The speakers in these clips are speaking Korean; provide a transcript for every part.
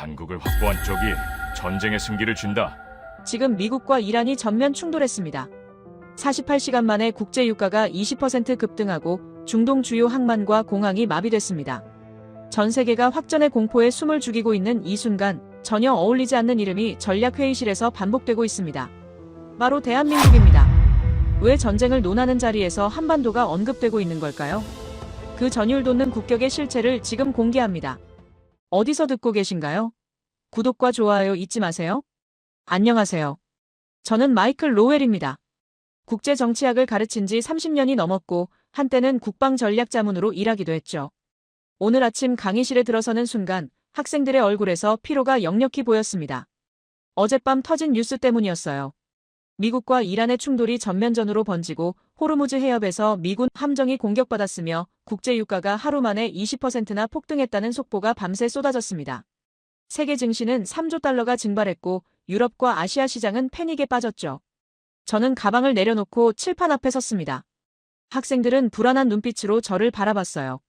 한국을 확보한 쪽이 전쟁의 승기를 준다. 지금 미국과 이란이 전면 충돌했습니다. 48시간 만에 국제 유가가 20% 급등하고 중동 주요 항만과 공항이 마비됐습니다. 전 세계가 확전의 공포에 숨을 죽이고 있는 이 순간 전혀 어울리지 않는 이름이 전략회의실에서 반복되고 있습니다. 바로 대한민국입니다. 왜 전쟁을 논하는 자리에서 한반도가 언급되고 있는 걸까요? 그 전율 돋는 국격의 실체를 지금 공개합니다. 어디서 듣고 계신가요? 구독과 좋아요 잊지 마세요. 안녕하세요. 저는 마이클 로웰입니다. 국제정치학을 가르친 지 30년이 넘었고 한때는 국방전략자문으로 일하기도 했죠. 오늘 아침 강의실에 들어서는 순간 학생들의 얼굴에서 피로가 역력히 보였습니다. 어젯밤 터진 뉴스 때문이었어요. 미국과 이란의 충돌이 전면전으로 번지고 호르무즈 해협에서 미군 함정이 공격받았으며 국제유가가 하루 만에 20%나 폭등했다는 속보가 밤새 쏟아졌습니다. 세계 증시는 3조 달러가 증발했고 유럽과 아시아 시장은 패닉에 빠졌죠. 저는 가방을 내려놓고 칠판 앞에 섰습니다. 학생들은 불안한 눈빛으로 저를 바라봤어요.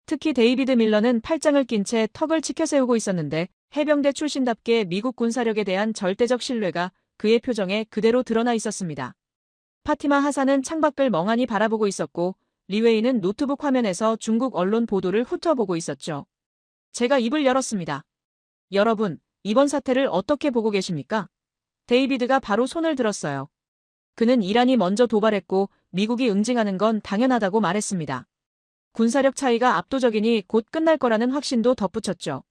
특히 데이비드 밀러는 팔짱을 낀 채 턱을 치켜세우고 있었는데 해병대 출신답게 미국 군사력에 대한 절대적 신뢰가 그의 표정에 그대로 드러나 있었습니다. 파티마 하산은 창밖을 멍하니 바라보고 있었고 리웨이는 노트북 화면에서 중국 언론 보도를 훑어보고 있었죠. 제가 입을 열었습니다. 여러분, 이번 사태를 어떻게 보고 계십니까? 데이비드가 바로 손을 들었어요. 그는 이란이 먼저 도발했고 미국이 응징하는 건 당연하다고 말했습니다. 군사력 차이가 압도적이니 곧 끝날 거라는 확신도 덧붙였죠.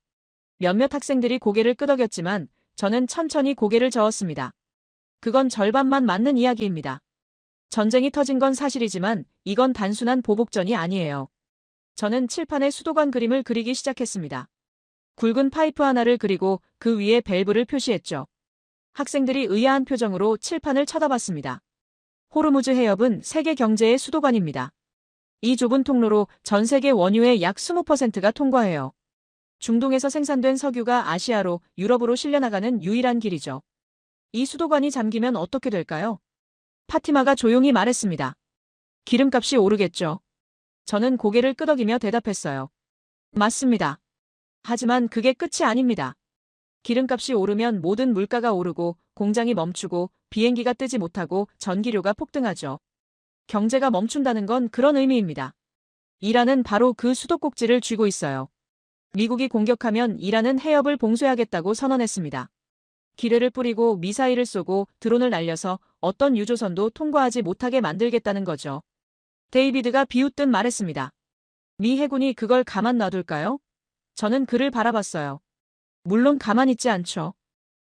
몇몇 학생들이 고개를 끄덕였지만 저는 천천히 고개를 저었습니다. 그건 절반만 맞는 이야기입니다. 전쟁이 터진 건 사실이지만 이건 단순한 보복전이 아니에요. 저는 칠판에 수도관 그림을 그리기 시작했습니다. 굵은 파이프 하나를 그리고 그 위에 밸브를 표시했죠. 학생들이 의아한 표정으로 칠판을 쳐다봤습니다. 호르무즈 해협은 세계 경제의 수도관입니다. 이 좁은 통로로 전 세계 원유의 약 20%가 통과해요. 중동에서 생산된 석유가 아시아로 유럽으로 실려나가는 유일한 길이죠. 이 수도관이 잠기면 어떻게 될까요? 파티마가 조용히 말했습니다. 기름값이 오르겠죠. 저는 고개를 끄덕이며 대답했어요. 맞습니다. 하지만 그게 끝이 아닙니다. 기름값이 오르면 모든 물가가 오르고 공장이 멈추고 비행기가 뜨지 못하고 전기료가 폭등하죠. 경제가 멈춘다는 건 그런 의미입니다. 이란은 바로 그 수도꼭지를 쥐고 있어요. 미국이 공격하면 이란은 해협을 봉쇄하겠다고 선언했습니다. 기뢰를 뿌리고 미사일을 쏘고 드론을 날려서 어떤 유조선도 통과하지 못하게 만들겠다는 거죠. 데이비드가 비웃듯 말했습니다. 미 해군이 그걸 가만 놔둘까요? 저는 그를 바라봤어요. 물론 가만히 있지 않죠.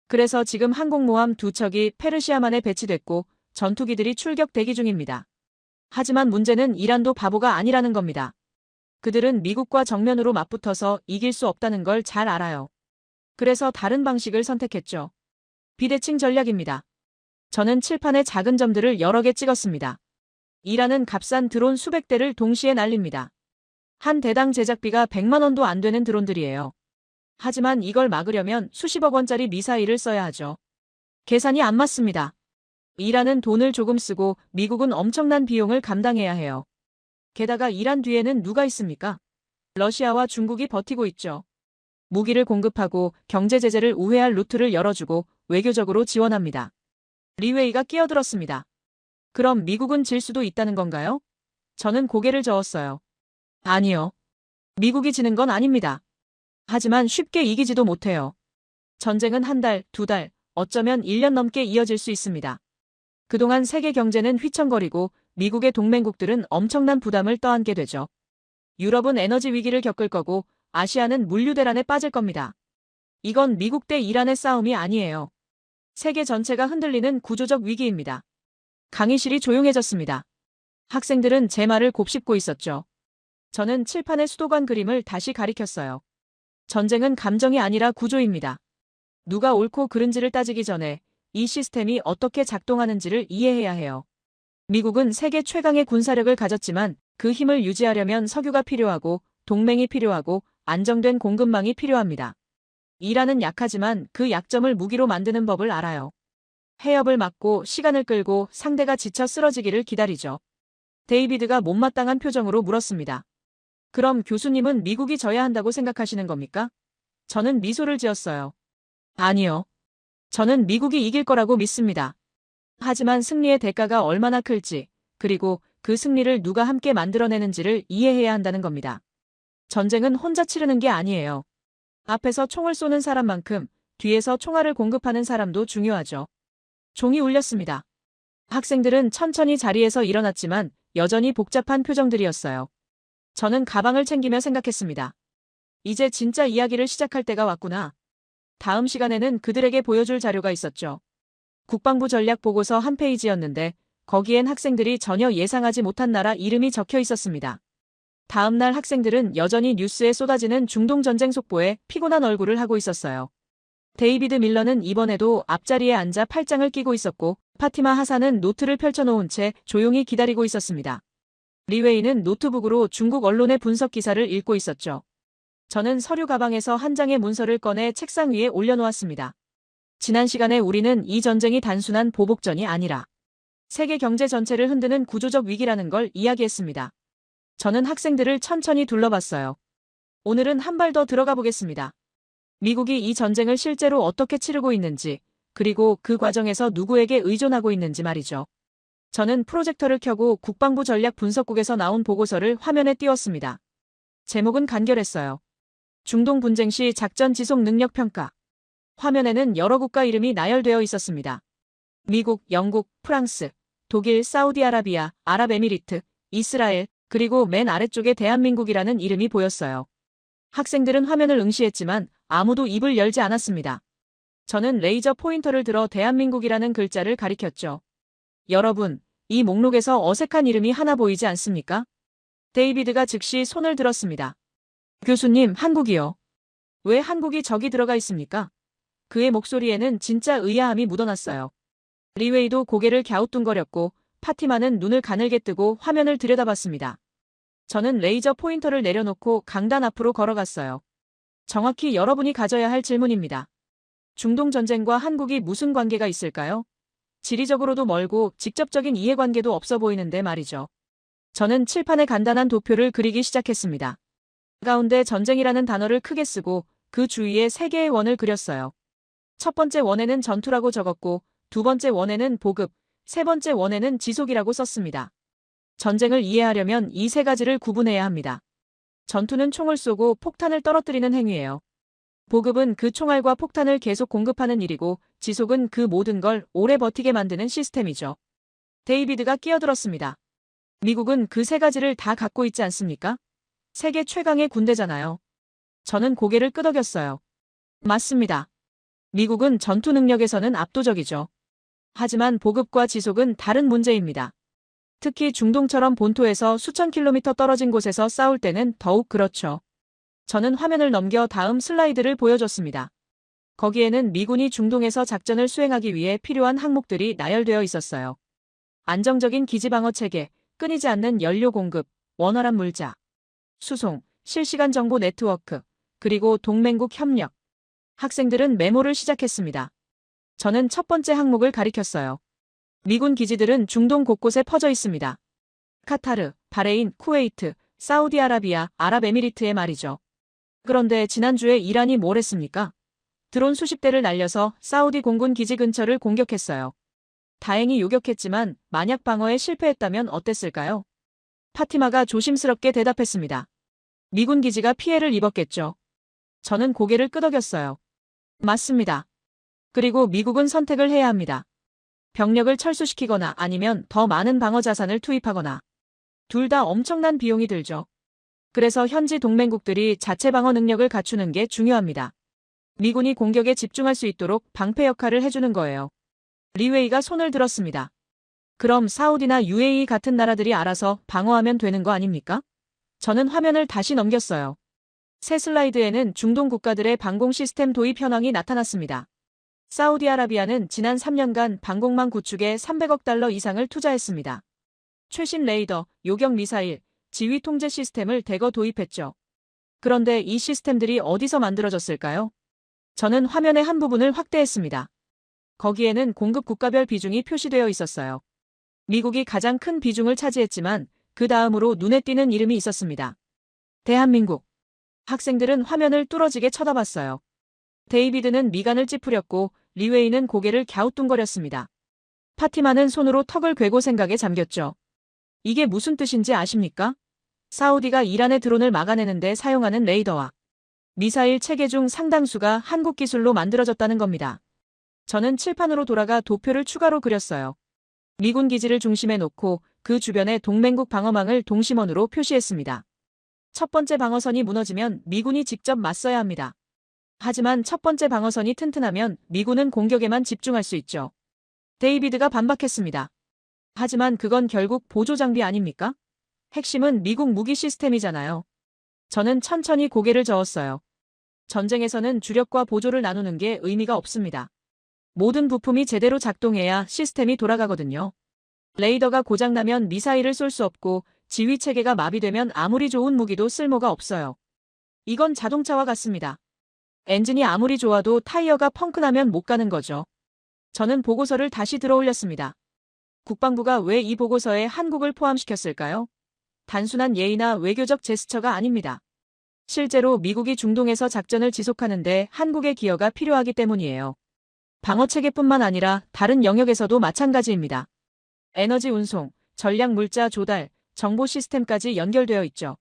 그래서 지금 항공모함 2척이 페르시아만에 배치됐고 전투기들이 출격 대기 중입니다. 하지만 문제는 이란도 바보가 아니라는 겁니다. 그들은 미국과 정면으로 맞붙어서 이길 수 없다는 걸 잘 알아요. 그래서 다른 방식을 선택했죠. 비대칭 전략입니다. 저는 칠판에 작은 점들을 여러 개 찍었습니다. 이란은 값싼 드론 수백 대를 동시에 날립니다. 한 대당 제작비가 100만 원도 안 되는 드론들이에요. 하지만 이걸 막으려면 수십억 원짜리 미사일을 써야 하죠. 계산이 안 맞습니다. 이란은 돈을 조금 쓰고 미국은 엄청난 비용을 감당해야 해요. 게다가 이란 뒤에는 누가 있습니까? 러시아와 중국이 버티고 있죠. 무기를 공급하고 경제 제재를 우회할 루트를 열어주고 외교적으로 지원합니다. 리웨이가 끼어들었습니다. 그럼 미국은 질 수도 있다는 건가요? 저는 고개를 저었어요. 아니요. 미국이 지는 건 아닙니다. 하지만 쉽게 이기지도 못해요. 전쟁은 한 달, 두 달, 어쩌면 1년 넘게 이어질 수 있습니다. 그동안 세계 경제는 휘청거리고 미국의 동맹국들은 엄청난 부담을 떠안게 되죠. 유럽은 에너지 위기를 겪을 거고 아시아는 물류 대란에 빠질 겁니다. 이건 미국 대 이란의 싸움이 아니에요. 세계 전체가 흔들리는 구조적 위기입니다. 강의실이 조용해졌습니다. 학생들은 제 말을 곱씹고 있었죠. 저는 칠판의 수도관 그림을 다시 가리켰어요. 전쟁은 감정이 아니라 구조입니다. 누가 옳고 그른지를 따지기 전에 이 시스템이 어떻게 작동하는지를 이해해야 해요. 미국은 세계 최강의 군사력을 가졌지만 그 힘을 유지하려면 석유가 필요하고 동맹이 필요하고 안정된 공급망이 필요합니다. 이란은 약하지만 그 약점을 무기로 만드는 법을 알아요. 해협을 막고 시간을 끌고 상대가 지쳐 쓰러지기를 기다리죠. 데이비드가 못마땅한 표정으로 물었습니다. 그럼 교수님은 미국이 져야 한다고 생각하시는 겁니까? 저는 미소를 지었어요. 아니요. 저는 미국이 이길 거라고 믿습니다. 하지만 승리의 대가가 얼마나 클지, 그리고 그 승리를 누가 함께 만들어내는지를 이해해야 한다는 겁니다. 전쟁은 혼자 치르는 게 아니에요. 앞에서 총을 쏘는 사람만큼 뒤에서 총알을 공급하는 사람도 중요하죠. 종이 울렸습니다. 학생들은 천천히 자리에서 일어났지만 여전히 복잡한 표정들이었어요. 저는 가방을 챙기며 생각했습니다. 이제 진짜 이야기를 시작할 때가 왔구나. 다음 시간에는 그들에게 보여줄 자료가 있었죠. 국방부 전략 보고서 한 페이지였는데 거기엔 학생들이 전혀 예상하지 못한 나라 이름이 적혀 있었습니다. 다음 날 학생들은 여전히 뉴스에 쏟아지는 중동 전쟁 속보에 피곤한 얼굴을 하고 있었어요. 데이비드 밀러는 이번에도 앞자리에 앉아 팔짱을 끼고 있었고 파티마 하산은 노트를 펼쳐놓은 채 조용히 기다리고 있었습니다. 리웨이는 노트북으로 중국 언론의 분석 기사를 읽고 있었죠. 저는 서류 가방에서 한 장의 문서를 꺼내 책상 위에 올려놓았습니다. 지난 시간에 우리는 이 전쟁이 단순한 보복전이 아니라 세계 경제 전체를 흔드는 구조적 위기라는 걸 이야기했습니다. 저는 학생들을 천천히 둘러봤어요. 오늘은 한 발 더 들어가 보겠습니다. 미국이 이 전쟁을 실제로 어떻게 치르고 있는지, 그리고 그 과정에서 누구에게 의존하고 있는지 말이죠. 저는 프로젝터를 켜고 국방부 전략 분석국에서 나온 보고서를 화면에 띄웠습니다. 제목은 간결했어요. 중동 분쟁 시 작전 지속 능력 평가. 화면에는 여러 국가 이름이 나열되어 있었습니다. 미국, 영국, 프랑스, 독일, 사우디아라비아, 아랍에미리트, 이스라엘, 그리고 맨 아래쪽에 대한민국이라는 이름이 보였어요. 학생들은 화면을 응시했지만 아무도 입을 열지 않았습니다. 저는 레이저 포인터를 들어 대한민국이라는 글자를 가리켰죠. 여러분, 이 목록에서 어색한 이름이 하나 보이지 않습니까? 데이비드가 즉시 손을 들었습니다. 교수님, 한국이요. 왜 한국이 저기 들어가 있습니까? 그의 목소리에는 진짜 의아함이 묻어났어요. 리웨이도 고개를 갸우뚱거렸고 파티마는 눈을 가늘게 뜨고 화면을 들여다봤습니다. 저는 레이저 포인터를 내려놓고 강단 앞으로 걸어갔어요. 정확히 여러분이 가져야 할 질문입니다. 중동 전쟁과 한국이 무슨 관계가 있을까요? 지리적으로도 멀고 직접적인 이해관계도 없어 보이는데 말이죠. 저는 칠판에 간단한 도표를 그리기 시작했습니다. 가운데 전쟁이라는 단어를 크게 쓰고 그 주위에 3개의 원을 그렸어요. 첫 번째 원에는 전투라고 적었고 두 번째 원에는 보급, 세 번째 원에는 지속이라고 썼습니다. 전쟁을 이해하려면 이 3가지를 구분해야 합니다. 전투는 총을 쏘고 폭탄을 떨어뜨리는 행위예요. 보급은 그 총알과 폭탄을 계속 공급하는 일이고 지속은 그 모든 걸 오래 버티게 만드는 시스템이죠. 데이비드가 끼어들었습니다. 미국은 그 3가지를 다 갖고 있지 않습니까? 세계 최강의 군대잖아요. 저는 고개를 끄덕였어요. 맞습니다. 미국은 전투 능력에서는 압도적이죠. 하지만 보급과 지속은 다른 문제입니다. 특히 중동처럼 본토에서 수천 킬로미터 떨어진 곳에서 싸울 때는 더욱 그렇죠. 저는 화면을 넘겨 다음 슬라이드를 보여줬습니다. 거기에는 미군이 중동에서 작전을 수행하기 위해 필요한 항목들이 나열되어 있었어요. 안정적인 기지방어 체계, 끊이지 않는 연료 공급, 원활한 물자, 수송, 실시간 정보 네트워크, 그리고 동맹국 협력. 학생들은 메모를 시작했습니다. 저는 첫 번째 항목을 가리켰어요. 미군 기지들은 중동 곳곳에 퍼져 있습니다. 카타르, 바레인, 쿠웨이트, 사우디아라비아, 아랍에미리트의 말이죠. 그런데 지난주에 이란이 뭘 했습니까? 드론 수십 대를 날려서 사우디 공군 기지 근처를 공격했어요. 다행히 요격했지만 만약 방어에 실패했다면 어땠을까요? 파티마가 조심스럽게 대답했습니다. 미군 기지가 피해를 입었겠죠. 저는 고개를 끄덕였어요. 맞습니다. 그리고 미국은 선택을 해야 합니다. 병력을 철수시키거나 아니면 더 많은 방어 자산을 투입하거나. 둘 다 엄청난 비용이 들죠. 그래서 현지 동맹국들이 자체 방어 능력을 갖추는 게 중요합니다. 미군이 공격에 집중할 수 있도록 방패 역할을 해주는 거예요. 리웨이가 손을 들었습니다. 그럼 사우디나 UAE 같은 나라들이 알아서 방어하면 되는 거 아닙니까? 저는 화면을 다시 넘겼어요. 새 슬라이드에는 중동 국가들의 방공 시스템 도입 현황이 나타났습니다. 사우디아라비아는 지난 3년간 방공망 구축에 300억 달러 이상을 투자했습니다. 최신 레이더, 요격 미사일, 지휘 통제 시스템을 대거 도입했죠. 그런데 이 시스템들이 어디서 만들어졌을까요? 저는 화면의 한 부분을 확대했습니다. 거기에는 공급 국가별 비중이 표시되어 있었어요. 미국이 가장 큰 비중을 차지했지만 그 다음으로 눈에 띄는 이름이 있었습니다. 대한민국. 학생들은 화면을 뚫어지게 쳐다봤어요. 데이비드는 미간을 찌푸렸고 리웨이는 고개를 갸우뚱거렸습니다. 파티마는 손으로 턱을 괴고 생각에 잠겼죠. 이게 무슨 뜻인지 아십니까? 사우디가 이란의 드론을 막아내는데 사용하는 레이더와 미사일 체계 중 상당수가 한국 기술로 만들어졌다는 겁니다. 저는 칠판으로 돌아가 도표를 추가로 그렸어요. 미군 기지를 중심에 놓고 그 주변에 동맹국 방어망을 동심원으로 표시했습니다. 첫 번째 방어선이 무너지면 미군이 직접 맞서야 합니다. 하지만 첫 번째 방어선이 튼튼하면 미군은 공격에만 집중할 수 있죠. 데이비드가 반박했습니다. 하지만 그건 결국 보조 장비 아닙니까? 핵심은 미국 무기 시스템이잖아요. 저는 천천히 고개를 저었어요. 전쟁에서는 주력과 보조를 나누는 게 의미가 없습니다. 모든 부품이 제대로 작동해야 시스템이 돌아가거든요. 레이더가 고장나면 미사일을 쏠 수 없고 지휘 체계가 마비되면 아무리 좋은 무기도 쓸모가 없어요. 이건 자동차와 같습니다. 엔진이 아무리 좋아도 타이어가 펑크나면 못 가는 거죠. 저는 보고서를 다시 들어올렸습니다. 국방부가 왜 이 보고서에 한국을 포함시켰을까요? 단순한 예의나 외교적 제스처가 아닙니다. 실제로 미국이 중동에서 작전을 지속하는데 한국의 기여가 필요하기 때문이에요. 방어체계뿐만 아니라 다른 영역에서도 마찬가지입니다. 에너지 운송, 전략 물자 조달, 정보 시스템까지 연결되어 있죠.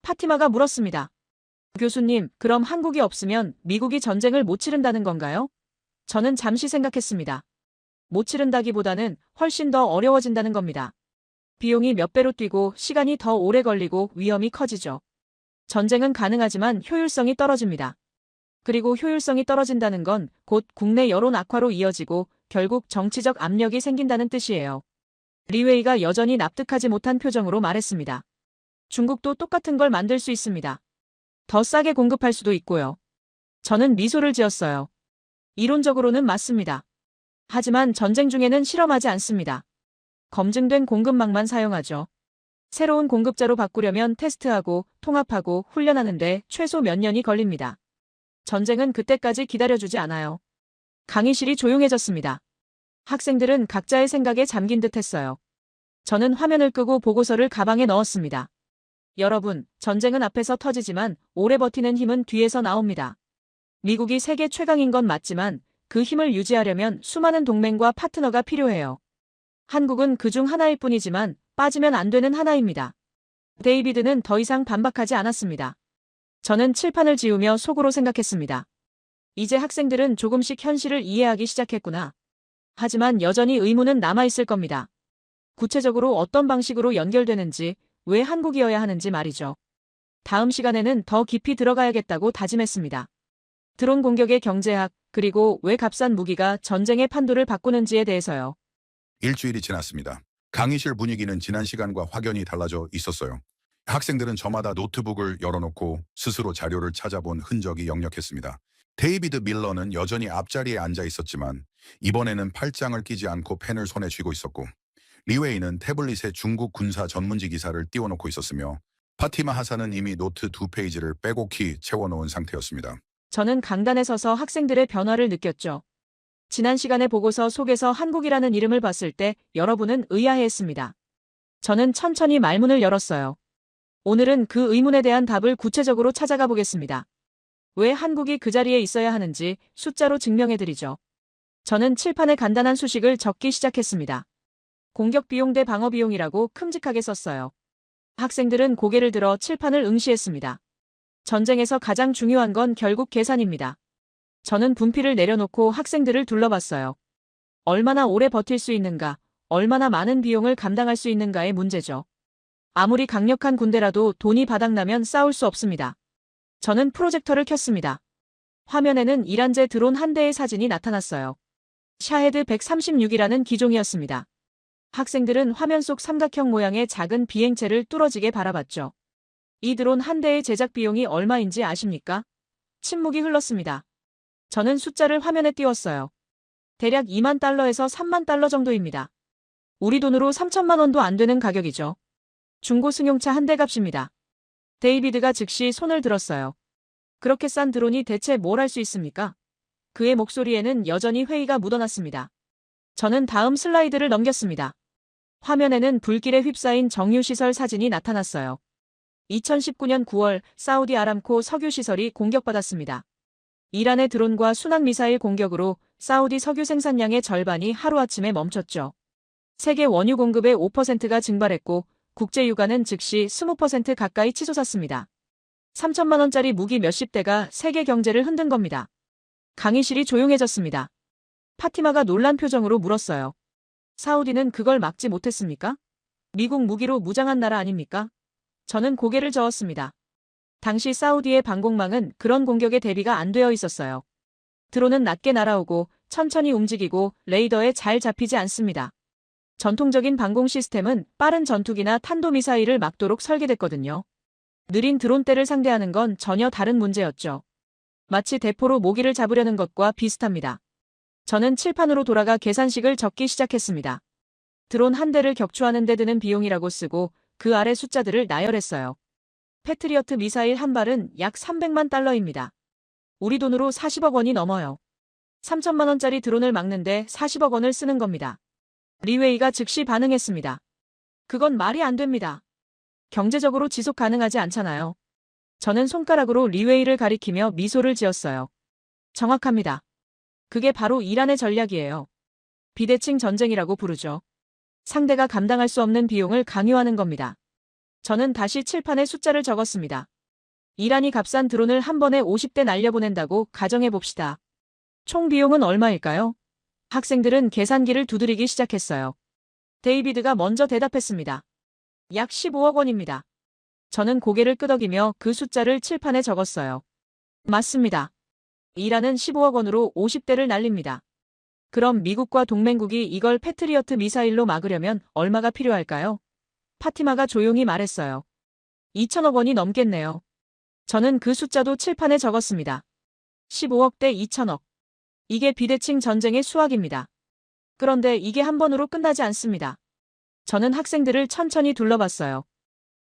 파티마가 물었습니다. 교수님, 그럼 한국이 없으면 미국이 전쟁을 못 치른다는 건가요? 저는 잠시 생각했습니다. 못 치른다기보다는 훨씬 더 어려워진다는 겁니다. 비용이 몇 배로 뛰고 시간이 더 오래 걸리고 위험이 커지죠. 전쟁은 가능하지만 효율성이 떨어집니다. 그리고 효율성이 떨어진다는 건 곧 국내 여론 악화로 이어지고 결국 정치적 압력이 생긴다는 뜻이에요. 리웨이가 여전히 납득하지 못한 표정으로 말했습니다. 중국도 똑같은 걸 만들 수 있습니다. 더 싸게 공급할 수도 있고요. 저는 미소를 지었어요. 이론적으로는 맞습니다. 하지만 전쟁 중에는 실험하지 않습니다. 검증된 공급망만 사용하죠. 새로운 공급자로 바꾸려면 테스트하고 통합하고 훈련하는데 최소 몇 년이 걸립니다. 전쟁은 그때까지 기다려주지 않아요. 강의실이 조용해졌습니다. 학생들은 각자의 생각에 잠긴 듯 했어요. 저는 화면을 끄고 보고서를 가방에 넣었습니다. 여러분, 전쟁은 앞에서 터지지만 오래 버티는 힘은 뒤에서 나옵니다. 미국이 세계 최강인 건 맞지만 그 힘을 유지하려면 수많은 동맹과 파트너가 필요해요. 한국은 그중 하나일 뿐이지만 빠지면 안 되는 하나입니다. 데이비드는 더 이상 반박하지 않았습니다. 저는 칠판을 지우며 속으로 생각했습니다. 이제 학생들은 조금씩 현실을 이해하기 시작했구나. 하지만 여전히 의문은 남아있을 겁니다. 구체적으로 어떤 방식으로 연결되는지, 왜 한국이어야 하는지 말이죠. 다음 시간에는 더 깊이 들어가야겠다고 다짐했습니다. 드론 공격의 경제학, 그리고 왜 값싼 무기가 전쟁의 판도를 바꾸는지에 대해서요. 일주일이 지났습니다. 강의실 분위기는 지난 시간과 확연히 달라져 있었어요. 학생들은 저마다 노트북을 열어놓고 스스로 자료를 찾아본 흔적이 역력했습니다. 데이비드 밀러는 여전히 앞자리에 앉아 있었지만 이번에는 팔짱을 끼지 않고 펜을 손에 쥐고 있었고, 리웨이는 태블릿에 중국 군사 전문지 기사를 띄워놓고 있었으며 파티마 하산은 이미 노트 2페이지를 빼곡히 채워놓은 상태였습니다. 저는 강단에 서서 학생들의 변화를 느꼈죠. 지난 시간의 보고서 속에서 한국이라는 이름을 봤을 때 여러분은 의아해했습니다. 저는 천천히 말문을 열었어요. 오늘은 그 의문에 대한 답을 구체적으로 찾아가 보겠습니다. 왜 한국이 그 자리에 있어야 하는지 숫자로 증명해드리죠. 저는 칠판에 간단한 수식을 적기 시작했습니다. 공격 비용 대 방어 비용이라고 큼직하게 썼어요. 학생들은 고개를 들어 칠판을 응시했습니다. 전쟁에서 가장 중요한 건 결국 계산입니다. 저는 분필을 내려놓고 학생들을 둘러봤어요. 얼마나 오래 버틸 수 있는가, 얼마나 많은 비용을 감당할 수 있는가의 문제죠. 아무리 강력한 군대라도 돈이 바닥나면 싸울 수 없습니다. 저는 프로젝터를 켰습니다. 화면에는 이란제 드론 한 대의 사진이 나타났어요. 샤헤드 136이라는 기종이었습니다. 학생들은 화면 속 삼각형 모양의 작은 비행체를 뚫어지게 바라봤죠. 이 드론 한 대의 제작 비용이 얼마인지 아십니까? 침묵이 흘렀습니다. 저는 숫자를 화면에 띄웠어요. 대략 2만 달러에서 3만 달러 정도입니다. 우리 돈으로 3천만 원도 안 되는 가격이죠. 중고 승용차 한 대 값입니다. 데이비드가 즉시 손을 들었어요. 그렇게 싼 드론이 대체 뭘 할 수 있습니까? 그의 목소리에는 여전히 회의가 묻어났습니다. 저는 다음 슬라이드를 넘겼습니다. 화면에는 불길에 휩싸인 정유시설 사진이 나타났어요. 2019년 9월 사우디 아람코 석유 시설이 공격받았습니다. 이란의 드론과 순항미사일 공격으로 사우디 석유 생산량의 절반이 하루아침에 멈췄죠. 세계 원유 공급의 5%가 증발했고 국제유가는 즉시 20% 가까이 치솟았습니다. 3천만 원짜리 무기 몇십 대가 세계 경제를 흔든 겁니다. 강의실이 조용해졌습니다. 파티마가 놀란 표정으로 물었어요. 사우디는 그걸 막지 못했습니까? 미국 무기로 무장한 나라 아닙니까? 저는 고개를 저었습니다. 당시 사우디의 방공망은 그런 공격에 대비가 안 되어 있었어요. 드론은 낮게 날아오고 천천히 움직이고 레이더에 잘 잡히지 않습니다. 전통적인 방공 시스템은 빠른 전투기나 탄도미사일을 막도록 설계됐거든요. 느린 드론대를 상대하는 건 전혀 다른 문제였죠. 마치 대포로 모기를 잡으려는 것과 비슷합니다. 저는 칠판으로 돌아가 계산식을 적기 시작했습니다. 드론 한 대를 격추하는 데 드는 비용이라고 쓰고 그 아래 숫자들을 나열했어요. 패트리어트 미사일 한 발은 약 300만 달러입니다. 우리 돈으로 40억 원이 넘어요. 3천만 원짜리 드론을 막는데 40억 원을 쓰는 겁니다. 리웨이가 즉시 반응했습니다. 그건 말이 안 됩니다. 경제적으로 지속 가능하지 않잖아요. 저는 손가락으로 리웨이를 가리키며 미소를 지었어요. 정확합니다. 그게 바로 이란의 전략이에요. 비대칭 전쟁이라고 부르죠. 상대가 감당할 수 없는 비용을 강요하는 겁니다. 저는 다시 칠판에 숫자를 적었습니다. 이란이 값싼 드론을 한 번에 50대 날려보낸다고 가정해봅시다. 총 비용은 얼마일까요? 학생들은 계산기를 두드리기 시작했어요. 데이비드가 먼저 대답했습니다. 약 15억 원입니다. 저는 고개를 끄덕이며 그 숫자를 칠판에 적었어요. 맞습니다. 이란은 15억 원으로 50대를 날립니다. 그럼 미국과 동맹국이 이걸 패트리어트 미사일로 막으려면 얼마가 필요할까요? 파티마가 조용히 말했어요. 2천억 원이 넘겠네요. 저는 그 숫자도 칠판에 적었습니다. 15억 대 2천억. 이게 비대칭 전쟁의 수학입니다. 그런데 이게 한 번으로 끝나지 않습니다. 저는 학생들을 천천히 둘러봤어요.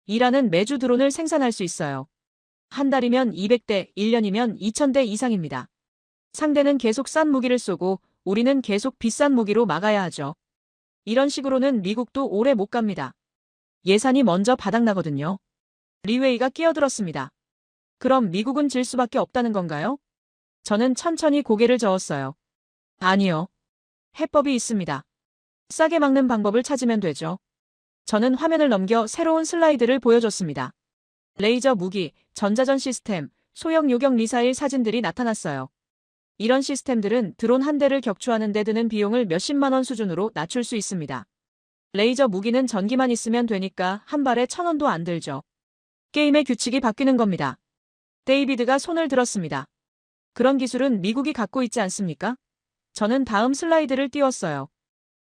이란은 매주 드론을 생산할 수 있어요. 한 달이면 200대, 1년이면 2000대 이상입니다. 상대는 계속 싼 무기를 쏘고 우리는 계속 비싼 무기로 막아야 하죠. 이런 식으로는 미국도 오래 못 갑니다. 예산이 먼저 바닥나거든요. 리웨이가 끼어들었습니다. 그럼 미국은 질 수밖에 없다는 건가요? 저는 천천히 고개를 저었어요. 아니요. 해법이 있습니다. 싸게 막는 방법을 찾으면 되죠. 저는 화면을 넘겨 새로운 슬라이드를 보여줬습니다. 레이저 무기, 전자전 시스템, 소형 요격 미사일 사진들이 나타났어요. 이런 시스템들은 드론 한 대를 격추하는 데 드는 비용을 몇십만 원 수준으로 낮출 수 있습니다. 레이저 무기는 전기만 있으면 되니까 한 발에 1,000원도 안 들죠. 게임의 규칙이 바뀌는 겁니다. 데이비드가 손을 들었습니다. 그런 기술은 미국이 갖고 있지 않습니까? 저는 다음 슬라이드를 띄웠어요.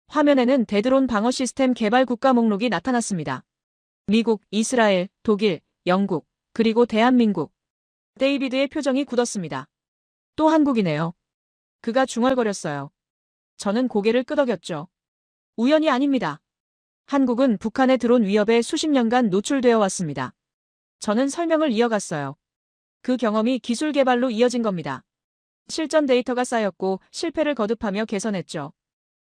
화면에는 대드론 방어 시스템 개발 국가 목록이 나타났습니다. 미국, 이스라엘, 독일, 영국, 그리고 대한민국. 데이비드의 표정이 굳었습니다. 또 한국이네요. 그가 중얼거렸어요. 저는 고개를 끄덕였죠. 우연이 아닙니다. 한국은 북한의 드론 위협에 수십 년간 노출되어 왔습니다. 저는 설명을 이어갔어요. 그 경험이 기술 개발로 이어진 겁니다. 실전 데이터가 쌓였고 실패를 거듭하며 개선했죠.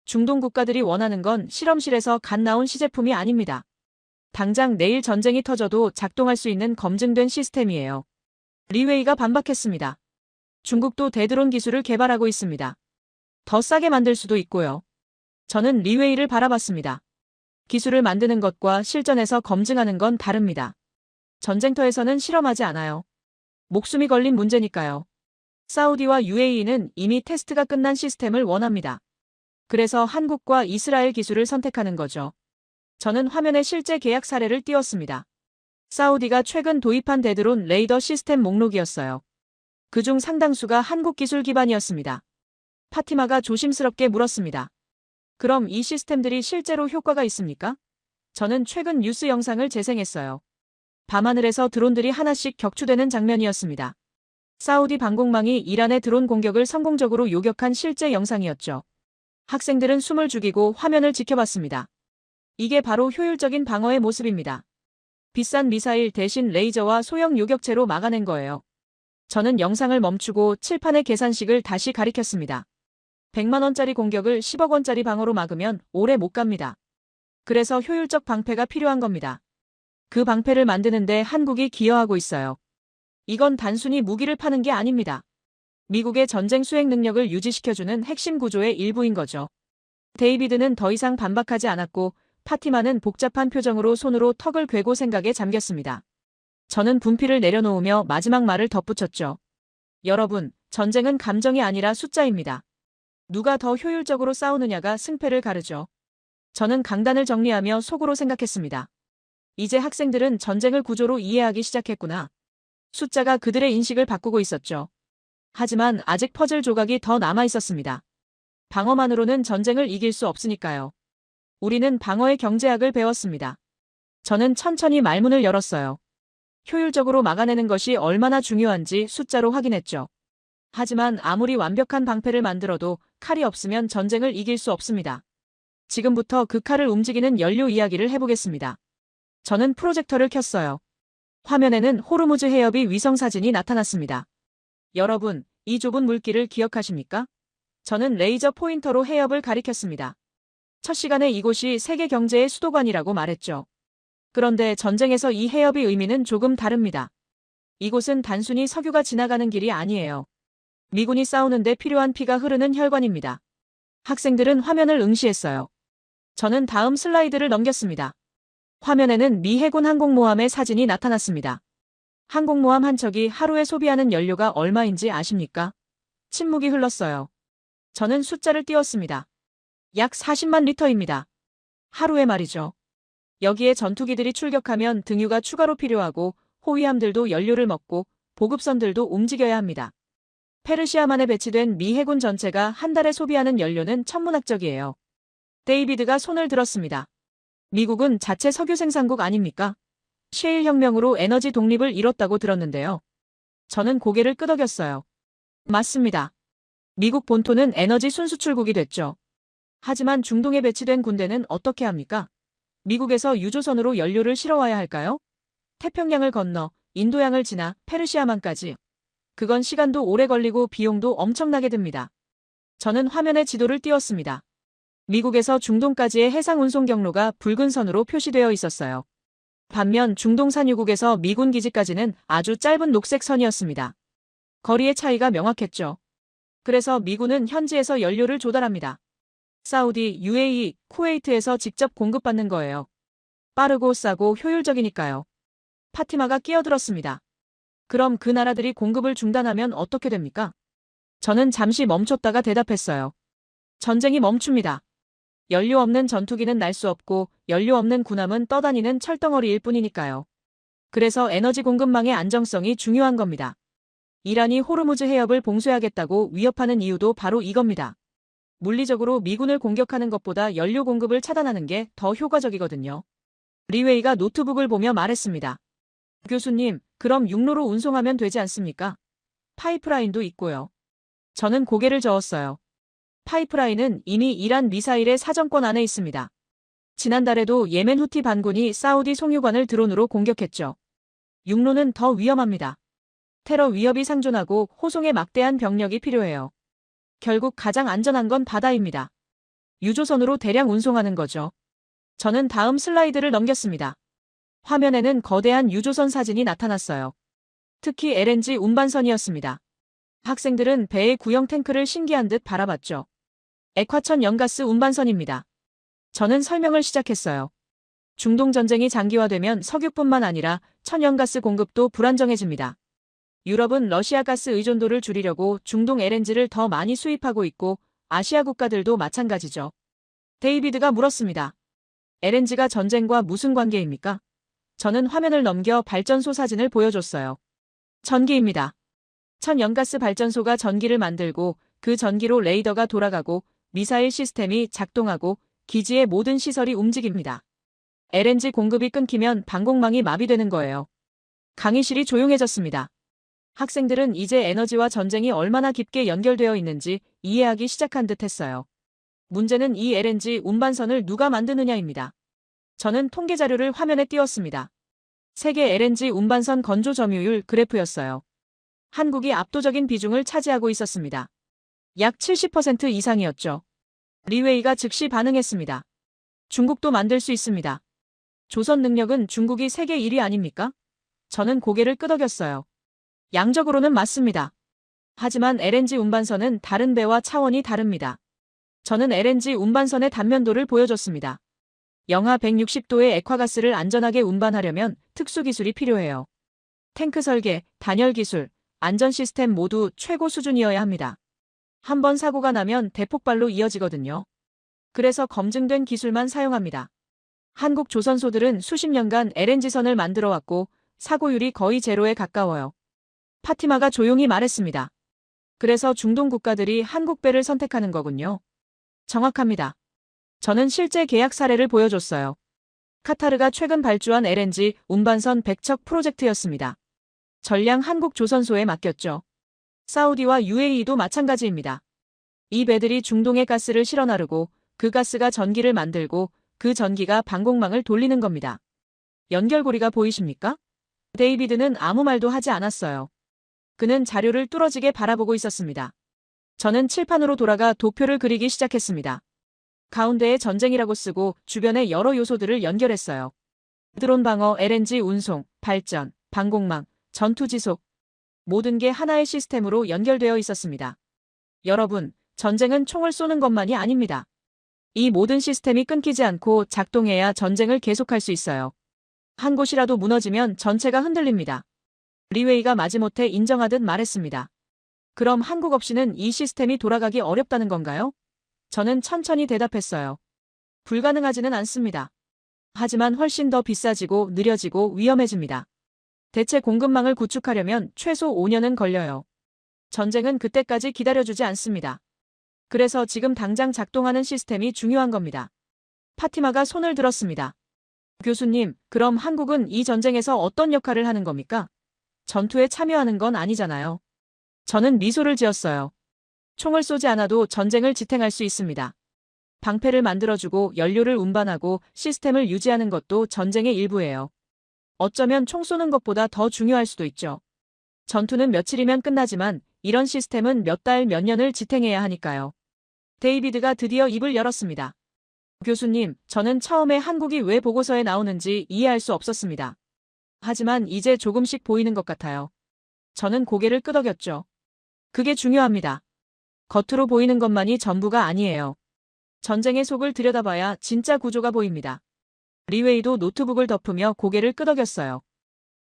중동 국가들이 원하는 건 실험실에서 갓 나온 시제품이 아닙니다. 당장 내일 전쟁이 터져도 작동할 수 있는 검증된 시스템이에요. 리웨이가 반박했습니다. 중국도 대드론 기술을 개발하고 있습니다. 더 싸게 만들 수도 있고요. 저는 리웨이를 바라봤습니다. 기술을 만드는 것과 실전에서 검증하는 건 다릅니다. 전쟁터에서는 실험하지 않아요. 목숨이 걸린 문제니까요. 사우디와 UAE는 이미 테스트가 끝난 시스템을 원합니다. 그래서 한국과 이스라엘 기술을 선택하는 거죠. 저는 화면에 실제 계약 사례를 띄웠습니다. 사우디가 최근 도입한 대드론 레이더 시스템 목록이었어요. 그중 상당수가 한국 기술 기반이었습니다. 파티마가 조심스럽게 물었습니다. 그럼 이 시스템들이 실제로 효과가 있습니까? 저는 최근 뉴스 영상을 재생했어요. 밤하늘에서 드론들이 하나씩 격추되는 장면이었습니다. 사우디 방공망이 이란의 드론 공격을 성공적으로 요격한 실제 영상이었죠. 학생들은 숨을 죽이고 화면을 지켜봤습니다. 이게 바로 효율적인 방어의 모습입니다. 비싼 미사일 대신 레이저와 소형 요격체로 막아낸 거예요. 저는 영상을 멈추고 칠판의 계산식을 다시 가리켰습니다. 100만 원짜리 공격을 10억 원짜리 방어로 막으면 오래 못 갑니다. 그래서 효율적 방패가 필요한 겁니다. 그 방패를 만드는데 한국이 기여하고 있어요. 이건 단순히 무기를 파는 게 아닙니다. 미국의 전쟁 수행 능력을 유지시켜주는 핵심 구조의 일부인 거죠. 데이비드는 더 이상 반박하지 않았고 파티마는 복잡한 표정으로 손으로 턱을 괴고 생각에 잠겼습니다. 저는 분필을 내려놓으며 마지막 말을 덧붙였죠. 여러분, 전쟁은 감정이 아니라 숫자입니다. 누가 더 효율적으로 싸우느냐가 승패를 가르죠. 저는 강단을 정리하며 속으로 생각했습니다. 이제 학생들은 전쟁을 구조로 이해하기 시작했구나. 숫자가 그들의 인식을 바꾸고 있었죠. 하지만 아직 퍼즐 조각이 더 남아 있었습니다. 방어만으로는 전쟁을 이길 수 없으니까요. 우리는 방어의 경제학을 배웠습니다. 저는 천천히 말문을 열었어요. 효율적으로 막아내는 것이 얼마나 중요한지 숫자로 확인했죠. 하지만 아무리 완벽한 방패를 만들어도 칼이 없으면 전쟁을 이길 수 없습니다. 지금부터 그 칼을 움직이는 연료 이야기를 해보겠습니다. 저는 프로젝터를 켰어요. 화면에는 호르무즈 해협의 위성사진이 나타났습니다. 여러분, 이 좁은 물길을 기억하십니까? 저는 레이저 포인터로 해협을 가리켰습니다. 첫 시간에 이곳이 세계 경제의 수도관이라고 말했죠. 그런데 전쟁에서 이 해협의 의미는 조금 다릅니다. 이곳은 단순히 석유가 지나가는 길이 아니에요. 미군이 싸우는데 필요한 피가 흐르는 혈관입니다. 학생들은 화면을 응시했어요. 저는 다음 슬라이드를 넘겼습니다. 화면에는 미 해군 항공모함의 사진이 나타났습니다. 항공모함 한 척이 하루에 소비하는 연료가 얼마인지 아십니까? 침묵이 흘렀어요. 저는 숫자를 띄웠습니다. 약 40만 리터입니다. 하루에 말이죠. 여기에 전투기들이 출격하면 등유가 추가로 필요하고 호위함들도 연료를 먹고 보급선들도 움직여야 합니다. 페르시아만에 배치된 미 해군 전체가 한 달에 소비하는 연료는 천문학적이에요. 데이비드가 손을 들었습니다. 미국은 자체 석유 생산국 아닙니까? 셰일 혁명으로 에너지 독립을 이뤘다고 들었는데요. 저는 고개를 끄덕였어요. 맞습니다. 미국 본토는 에너지 순수출국이 됐죠. 하지만 중동에 배치된 군대는 어떻게 합니까? 미국에서 유조선으로 연료를 실어와야 할까요? 태평양을 건너 인도양을 지나 페르시아만까지. 그건 시간도 오래 걸리고 비용도 엄청나게 듭니다. 저는 화면에 지도를 띄웠습니다. 미국에서 중동까지의 해상 운송 경로가 붉은 선으로 표시되어 있었어요. 반면 중동 산유국에서 미군 기지까지는 아주 짧은 녹색 선이었습니다. 거리의 차이가 명확했죠. 그래서 미군은 현지에서 연료를 조달합니다. 사우디, UAE, 쿠웨이트에서 직접 공급받는 거예요. 빠르고 싸고 효율적이니까요. 파티마가 끼어들었습니다. 그럼 그 나라들이 공급을 중단하면 어떻게 됩니까? 저는 잠시 멈췄다가 대답했어요. 전쟁이 멈춥니다. 연료 없는 전투기는 날 수 없고 연료 없는 군함은 떠다니는 철덩어리일 뿐이니까요. 그래서 에너지 공급망의 안정성이 중요한 겁니다. 이란이 호르무즈 해협을 봉쇄하겠다고 위협하는 이유도 바로 이겁니다. 물리적으로 미군을 공격하는 것보다 연료 공급을 차단하는 게 더 효과적이거든요. 리웨이가 노트북을 보며 말했습니다. 교수님, 그럼 육로로 운송하면 되지 않습니까? 파이프라인도 있고요. 저는 고개를 저었어요. 파이프라인은 이미 이란 미사일의 사정권 안에 있습니다. 지난달에도 예멘 후티 반군이 사우디 송유관을 드론으로 공격했죠. 육로는 더 위험합니다. 테러 위협이 상존하고 호송에 막대한 병력이 필요해요. 결국 가장 안전한 건 바다입니다. 유조선으로 대량 운송하는 거죠. 저는 다음 슬라이드를 넘겼습니다. 화면에는 거대한 유조선 사진이 나타났어요. 특히 LNG 운반선이었습니다. 학생들은 배의 구형 탱크를 신기한 듯 바라봤죠. 액화천 연가스 운반선입니다. 저는 설명을 시작했어요. 중동 전쟁이 장기화되면 석유뿐만 아니라 천연가스 공급도 불안정해집니다. 유럽은 러시아 가스 의존도를 줄이려고 중동 LNG를 더 많이 수입하고 있고 아시아 국가들도 마찬가지죠. 데이비드가 물었습니다. LNG가 전쟁과 무슨 관계입니까? 저는 화면을 넘겨 발전소 사진을 보여줬어요. 전기입니다. 천연가스 발전소가 전기를 만들고 그 전기로 레이더가 돌아가고 미사일 시스템이 작동하고 기지의 모든 시설이 움직입니다. LNG 공급이 끊기면 방공망이 마비되는 거예요. 강의실이 조용해졌습니다. 학생들은 이제 에너지와 전쟁이 얼마나 깊게 연결되어 있는지 이해하기 시작한 듯 했어요. 문제는 이 LNG 운반선을 누가 만드느냐입니다. 저는 통계 자료를 화면에 띄웠습니다. 세계 LNG 운반선 건조 점유율 그래프였어요. 한국이 압도적인 비중을 차지하고 있었습니다. 약 70% 이상이었죠. 리웨이가 즉시 반응했습니다. 중국도 만들 수 있습니다. 조선 능력은 중국이 세계 1위 아닙니까? 저는 고개를 끄덕였어요. 양적으로는 맞습니다. 하지만 LNG 운반선은 다른 배와 차원이 다릅니다. 저는 LNG 운반선의 단면도를 보여줬습니다. 영하 160도의 액화가스를 안전하게 운반하려면 특수기술이 필요해요. 탱크 설계, 단열 기술, 안전 시스템 모두 최고 수준이어야 합니다. 한번 사고가 나면 대폭발로 이어지거든요. 그래서 검증된 기술만 사용합니다. 한국 조선소들은 수십 년간 LNG선을 만들어 왔고 사고율이 거의 제로에 가까워요. 파티마가 조용히 말했습니다. 그래서 중동 국가들이 한국 배를 선택하는 거군요. 정확합니다. 저는 실제 계약 사례를 보여줬어요. 카타르가 최근 발주한 LNG 운반선 100척 프로젝트였습니다. 전량 한국 조선소에 맡겼죠. 사우디와 UAE도 마찬가지입니다. 이 배들이 중동의 가스를 실어 나르고 그 가스가 전기를 만들고 그 전기가 방공망을 돌리는 겁니다. 연결고리가 보이십니까? 데이비드는 아무 말도 하지 않았어요. 그는 자료를 뚫어지게 바라보고 있었습니다. 저는 칠판으로 돌아가 도표를 그리기 시작했습니다. 가운데에 전쟁이라고 쓰고 주변의 여러 요소들을 연결했어요. 드론 방어, LNG 운송, 발전, 방공망, 전투 지속. 모든 게 하나의 시스템으로 연결되어 있었습니다. 여러분, 전쟁은 총을 쏘는 것만이 아닙니다. 이 모든 시스템이 끊기지 않고 작동해야 전쟁을 계속할 수 있어요. 한 곳이라도 무너지면 전체가 흔들립니다. 리웨이가 마지못해 인정하듯 말했습니다. 그럼 한국 없이는 이 시스템이 돌아가기 어렵다는 건가요? 저는 천천히 대답했어요. 불가능하지는 않습니다. 하지만 훨씬 더 비싸지고 느려지고 위험해집니다. 대체 공급망을 구축하려면 최소 5년은 걸려요. 전쟁은 그때까지 기다려주지 않습니다. 그래서 지금 당장 작동하는 시스템이 중요한 겁니다. 파티마가 손을 들었습니다. 교수님, 그럼 한국은 이 전쟁에서 어떤 역할을 하는 겁니까? 전투에 참여하는 건 아니잖아요. 저는 미소를 지었어요. 총을 쏘지 않아도 전쟁을 지탱할 수 있습니다. 방패를 만들어주고 연료를 운반하고 시스템을 유지하는 것도 전쟁의 일부예요. 어쩌면 총 쏘는 것보다 더 중요할 수도 있죠. 전투는 며칠이면 끝나지만 이런 시스템은 몇 달, 몇 년을 지탱해야 하니까요. 데이비드가 드디어 입을 열었습니다. 교수님, 저는 처음에 한국이 왜 보고서에 나오는지 이해할 수 없었습니다. 하지만 이제 조금씩 보이는 것 같아요. 저는 고개를 끄덕였죠. 그게 중요합니다. 겉으로 보이는 것만이 전부가 아니에요. 전쟁의 속을 들여다봐야 진짜 구조가 보입니다. 리웨이도 노트북을 덮으며 고개를 끄덕였어요.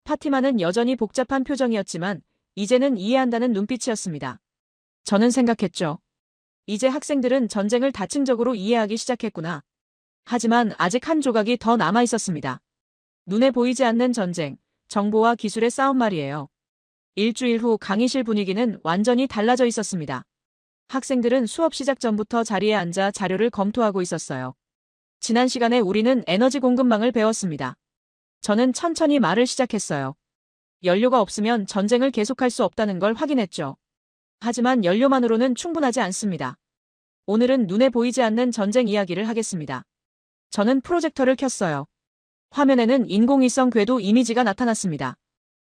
파티마는 여전히 복잡한 표정이었지만 이제는 이해한다는 눈빛이었습니다. 저는 생각했죠. 이제 학생들은 전쟁을 다층적으로 이해하기 시작했구나. 하지만 아직 한 조각이 더 남아 있었습니다. 눈에 보이지 않는 전쟁, 정보와 기술의 싸움 말이에요. 일주일 후 강의실 분위기는 완전히 달라져 있었습니다. 학생들은 수업 시작 전부터 자리에 앉아 자료를 검토하고 있었어요. 지난 시간에 우리는 에너지 공급망을 배웠습니다. 저는 천천히 말을 시작했어요. 연료가 없으면 전쟁을 계속할 수 없다는 걸 확인했죠. 하지만 연료만으로는 충분하지 않습니다. 오늘은 눈에 보이지 않는 전쟁 이야기를 하겠습니다. 저는 프로젝터를 켰어요. 화면에는 인공위성 궤도 이미지가 나타났습니다.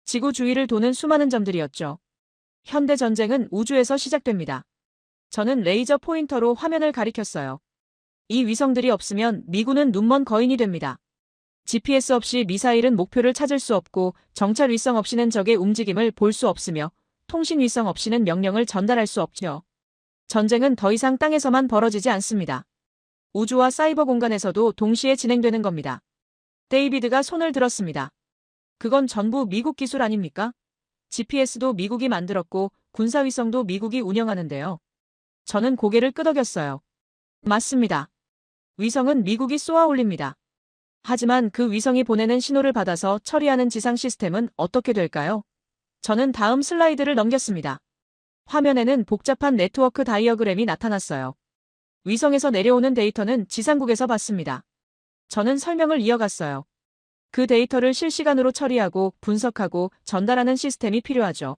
지구 주위를 도는 수많은 점들이었죠. 현대 전쟁은 우주에서 시작됩니다. 저는 레이저 포인터로 화면을 가리켰어요. 이 위성들이 없으면 미군은 눈먼 거인이 됩니다. GPS 없이 미사일은 목표를 찾을 수 없고 정찰 위성 없이는 적의 움직임을 볼 수 없으며 통신 위성 없이는 명령을 전달할 수 없죠. 전쟁은 더 이상 땅에서만 벌어지지 않습니다. 우주와 사이버 공간에서도 동시에 진행되는 겁니다. 데이비드가 손을 들었습니다. 그건 전부 미국 기술 아닙니까? GPS도 미국이 만들었고 군사위성도 미국이 운영하는데요. 저는 고개를 끄덕였어요. 맞습니다. 위성은 미국이 쏘아 올립니다. 하지만 그 위성이 보내는 신호를 받아서 처리하는 지상 시스템은 어떻게 될까요? 저는 다음 슬라이드를 넘겼습니다. 화면에는 복잡한 네트워크 다이어그램이 나타났어요. 위성에서 내려오는 데이터는 지상국에서 받습니다. 저는 설명을 이어갔어요. 그 데이터를 실시간으로 처리하고 분석하고 전달하는 시스템이 필요하죠.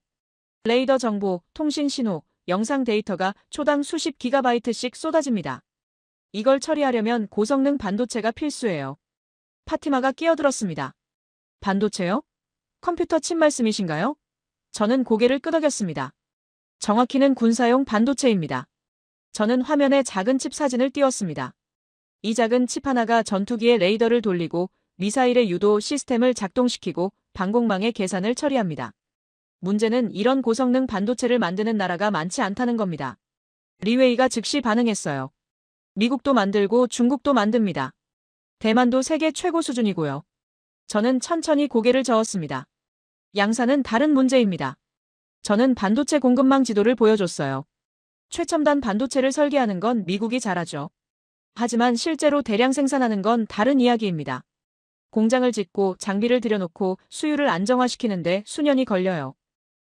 레이더 정보, 통신 신호, 영상 데이터가 초당 수십 기가바이트씩 쏟아집니다. 이걸 처리하려면 고성능 반도체가 필수예요. 파티마가 끼어들었습니다. 반도체요? 컴퓨터 칩 말씀이신가요? 저는 고개를 끄덕였습니다. 정확히는 군사용 반도체입니다. 저는 화면에 작은 칩 사진을 띄웠습니다. 이 작은 칩 하나가 전투기의 레이더를 돌리고 미사일의 유도 시스템을 작동시키고 방공망의 계산을 처리합니다. 문제는 이런 고성능 반도체를 만드는 나라가 많지 않다는 겁니다. 리웨이가 즉시 반응했어요. 미국도 만들고 중국도 만듭니다. 대만도 세계 최고 수준이고요. 저는 천천히 고개를 저었습니다. 양산은 다른 문제입니다. 저는 반도체 공급망 지도를 보여줬어요. 최첨단 반도체를 설계하는 건 미국이 잘하죠. 하지만 실제로 대량 생산하는 건 다른 이야기입니다. 공장을 짓고 장비를 들여놓고 수율을 안정화시키는데 수년이 걸려요.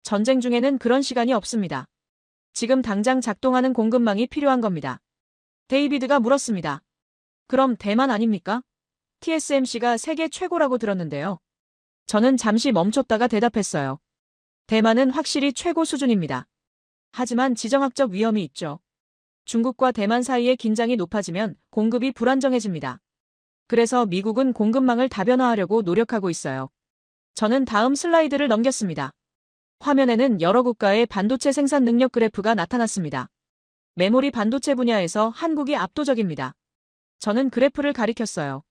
전쟁 중에는 그런 시간이 없습니다. 지금 당장 작동하는 공급망이 필요한 겁니다. 데이비드가 물었습니다. 그럼 대만 아닙니까? TSMC가 세계 최고라고 들었는데요. 저는 잠시 멈췄다가 대답했어요. 대만은 확실히 최고 수준입니다. 하지만 지정학적 위험이 있죠. 중국과 대만 사이의 긴장이 높아지면 공급이 불안정해집니다. 그래서 미국은 공급망을 다변화하려고 노력하고 있어요. 저는 다음 슬라이드를 넘겼습니다. 화면에는 여러 국가의 반도체 생산 능력 그래프가 나타났습니다. 메모리 반도체 분야에서 한국이 압도적입니다. 저는 그래프를 가리켰어요.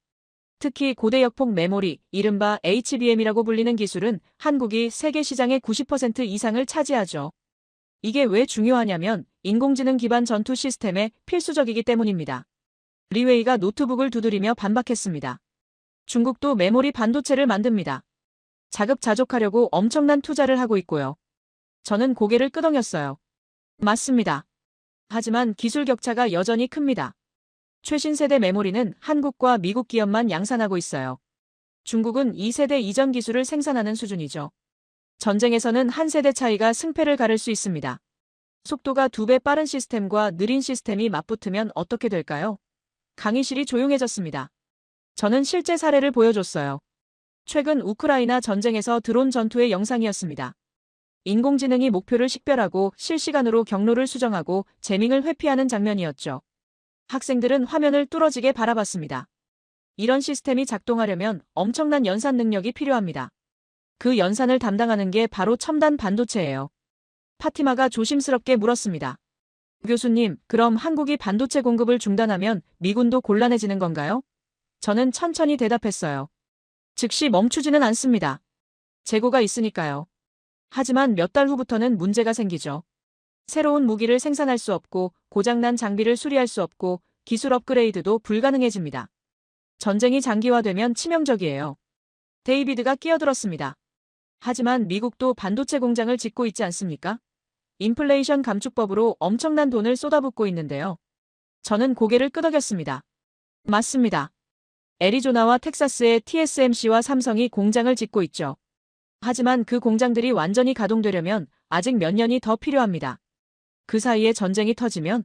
특히 고대역폭 메모리, 이른바 HBM이라고 불리는 기술은 한국이 세계 시장의 90% 이상을 차지하죠. 이게 왜 중요하냐면 인공지능 기반 전투 시스템에 필수적이기 때문입니다. 리웨이가 노트북을 두드리며 반박했습니다. 중국도 메모리 반도체를 만듭니다. 자급자족하려고 엄청난 투자를 하고 있고요. 저는 고개를 끄덕였어요. 맞습니다. 하지만 기술 격차가 여전히 큽니다. 최신 세대 메모리는 한국과 미국 기업만 양산하고 있어요. 중국은 2세대 이전 기술을 생산하는 수준이죠. 전쟁에서는 한 세대 차이가 승패를 가를 수 있습니다. 속도가 2배 빠른 시스템과 느린 시스템이 맞붙으면 어떻게 될까요? 강의실이 조용해졌습니다. 저는 실제 사례를 보여줬어요. 최근 우크라이나 전쟁에서 드론 전투의 영상이었습니다. 인공지능이 목표를 식별하고 실시간으로 경로를 수정하고 재밍을 회피하는 장면이었죠. 학생들은 화면을 뚫어지게 바라봤습니다. 이런 시스템이 작동하려면 엄청난 연산 능력이 필요합니다. 그 연산을 담당하는 게 바로 첨단 반도체예요. 파티마가 조심스럽게 물었습니다. 교수님, 그럼 한국이 반도체 공급을 중단하면 미군도 곤란해지는 건가요? 저는 천천히 대답했어요. 즉시 멈추지는 않습니다. 재고가 있으니까요. 하지만 몇 달 후부터는 문제가 생기죠. 새로운 무기를 생산할 수 없고 고장난 장비를 수리할 수 없고 기술 업그레이드도 불가능해집니다. 전쟁이 장기화되면 치명적이에요. 데이비드가 끼어들었습니다. 하지만 미국도 반도체 공장을 짓고 있지 않습니까? 인플레이션 감축법으로 엄청난 돈을 쏟아붓고 있는데요. 저는 고개를 끄덕였습니다. 맞습니다. 애리조나와 텍사스의 TSMC와 삼성이 공장을 짓고 있죠. 하지만 그 공장들이 완전히 가동되려면 아직 몇 년이 더 필요합니다. 그 사이에 전쟁이 터지면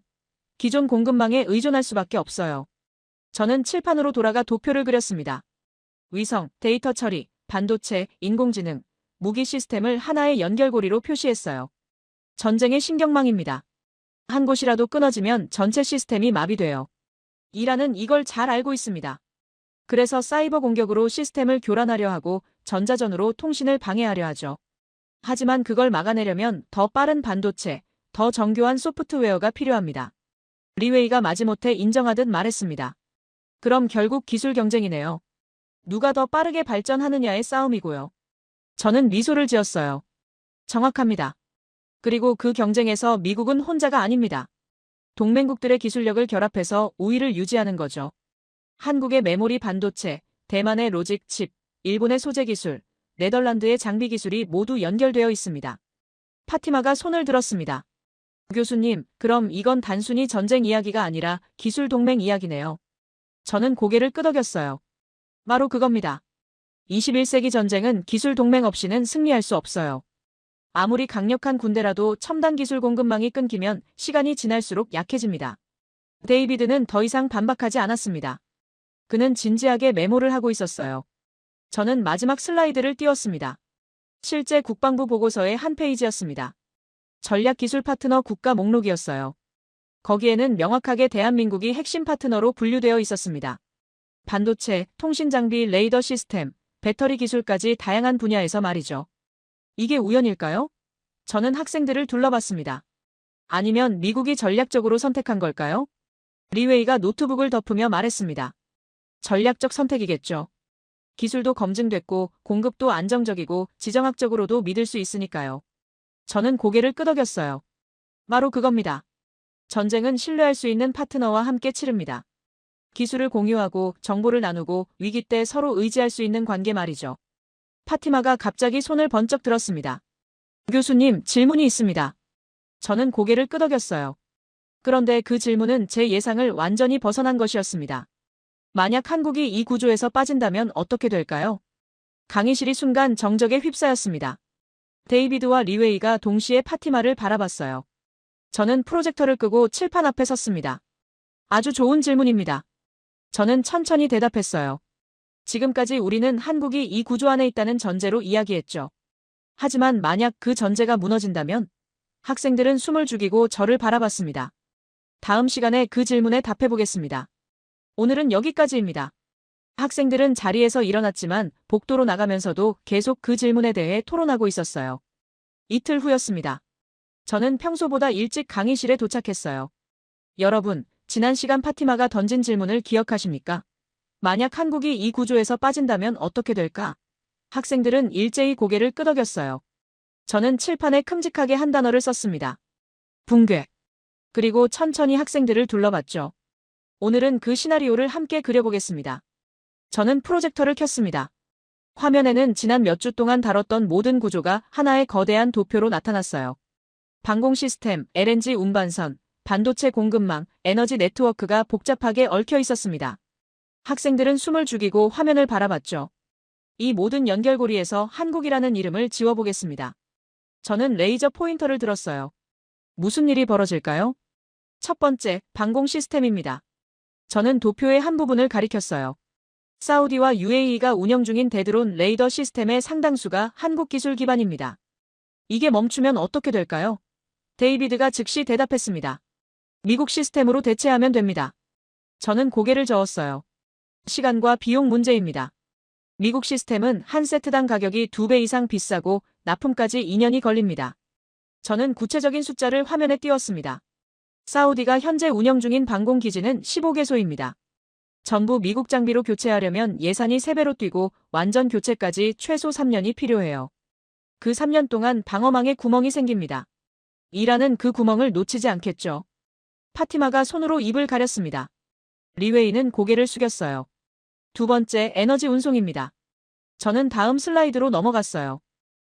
기존 공급망에 의존할 수밖에 없어요. 저는 칠판으로 돌아가 도표를 그렸습니다. 위성, 데이터 처리, 반도체, 인공지능, 무기 시스템을 하나의 연결고리로 표시했어요. 전쟁의 신경망입니다. 한 곳이라도 끊어지면 전체 시스템이 마비돼요. 이란은 이걸 잘 알고 있습니다. 그래서 사이버 공격으로 시스템을 교란하려 하고 전자전으로 통신을 방해하려 하죠. 하지만 그걸 막아내려면 더 빠른 반도체, 더 정교한 소프트웨어가 필요합니다. 리웨이가 마지못해 인정하듯 말했습니다. 그럼 결국 기술 경쟁이네요. 누가 더 빠르게 발전하느냐의 싸움이고요. 저는 미소를 지었어요. 정확합니다. 그리고 그 경쟁에서 미국은 혼자가 아닙니다. 동맹국들의 기술력을 결합해서 우위를 유지하는 거죠. 한국의 메모리 반도체, 대만의 로직 칩, 일본의 소재 기술, 네덜란드의 장비 기술이 모두 연결되어 있습니다. 파티마가 손을 들었습니다. 교수님, 그럼 이건 단순히 전쟁 이야기가 아니라 기술 동맹 이야기네요. 저는 고개를 끄덕였어요. 바로 그겁니다. 21세기 전쟁은 기술 동맹 없이는 승리할 수 없어요. 아무리 강력한 군대라도 첨단 기술 공급망이 끊기면 시간이 지날수록 약해집니다. 데이비드는 더 이상 반박하지 않았습니다. 그는 진지하게 메모를 하고 있었어요. 저는 마지막 슬라이드를 띄웠습니다. 실제 국방부 보고서의 한 페이지였습니다. 전략기술 파트너 국가 목록이었어요. 거기에는 명확하게 대한민국이 핵심 파트너로 분류되어 있었습니다. 반도체, 통신장비, 레이더 시스템, 배터리 기술까지 다양한 분야에서 말이죠. 이게 우연일까요? 저는 학생들을 둘러봤습니다. 아니면 미국이 전략적으로 선택한 걸까요? 리웨이가 노트북을 덮으며 말했습니다. 전략적 선택이겠죠. 기술도 검증됐고 공급도 안정적이고 지정학적으로도 믿을 수 있으니까요. 저는 고개를 끄덕였어요. 바로 그겁니다. 전쟁은 신뢰할 수 있는 파트너와 함께 치릅니다. 기술을 공유하고 정보를 나누고 위기 때 서로 의지할 수 있는 관계 말이죠. 파티마가 갑자기 손을 번쩍 들었습니다. 교수님, 질문이 있습니다. 저는 고개를 끄덕였어요. 그런데 그 질문은 제 예상을 완전히 벗어난 것이었습니다. 만약 한국이 이 구조에서 빠진다면 어떻게 될까요? 강의실이 순간 정적에 휩싸였습니다. 데이비드와 리웨이가 동시에 파티마를 바라봤어요. 저는 프로젝터를 끄고 칠판 앞에 섰습니다. 아주 좋은 질문입니다. 저는 천천히 대답했어요. 지금까지 우리는 한국이 이 구조 안에 있다는 전제로 이야기했죠. 하지만 만약 그 전제가 무너진다면? 학생들은 숨을 죽이고 저를 바라봤습니다. 다음 시간에 그 질문에 답해보겠습니다. 오늘은 여기까지입니다. 학생들은 자리에서 일어났지만 복도로 나가면서도 계속 그 질문에 대해 토론하고 있었어요. 이틀 후였습니다. 저는 평소보다 일찍 강의실에 도착했어요. 여러분, 지난 시간 파티마가 던진 질문을 기억하십니까? 만약 한국이 이 구조에서 빠진다면 어떻게 될까? 학생들은 일제히 고개를 끄덕였어요. 저는 칠판에 큼직하게 한 단어를 썼습니다. 붕괴. 그리고 천천히 학생들을 둘러봤죠. 오늘은 그 시나리오를 함께 그려보겠습니다. 저는 프로젝터를 켰습니다. 화면에는 지난 몇 주 동안 다뤘던 모든 구조가 하나의 거대한 도표로 나타났어요. 방공 시스템, LNG 운반선, 반도체 공급망, 에너지 네트워크가 복잡하게 얽혀 있었습니다. 학생들은 숨을 죽이고 화면을 바라봤죠. 이 모든 연결고리에서 한국이라는 이름을 지워보겠습니다. 저는 레이저 포인터를 들었어요. 무슨 일이 벌어질까요? 첫 번째, 방공 시스템입니다. 저는 도표의 한 부분을 가리켰어요. 사우디와 UAE가 운영 중인 대드론 레이더 시스템의 상당수가 한국 기술 기반입니다. 이게 멈추면 어떻게 될까요? 데이비드가 즉시 대답했습니다. 미국 시스템으로 대체하면 됩니다. 저는 고개를 저었어요. 시간과 비용 문제입니다. 미국 시스템은 한 세트당 가격이 2배 이상 비싸고 납품까지 2년이 걸립니다. 저는 구체적인 숫자를 화면에 띄웠습니다. 사우디가 현재 운영 중인 방공 기지는 15개소입니다. 전부 미국 장비로 교체하려면 예산이 3배로 뛰고 완전 교체까지 최소 3년이 필요해요. 그 3년 동안 방어망에 구멍이 생깁니다. 이란은 그 구멍을 놓치지 않겠죠. 파티마가 손으로 입을 가렸습니다. 리웨이는 고개를 숙였어요. 두 번째, 에너지 운송입니다. 저는 다음 슬라이드로 넘어갔어요.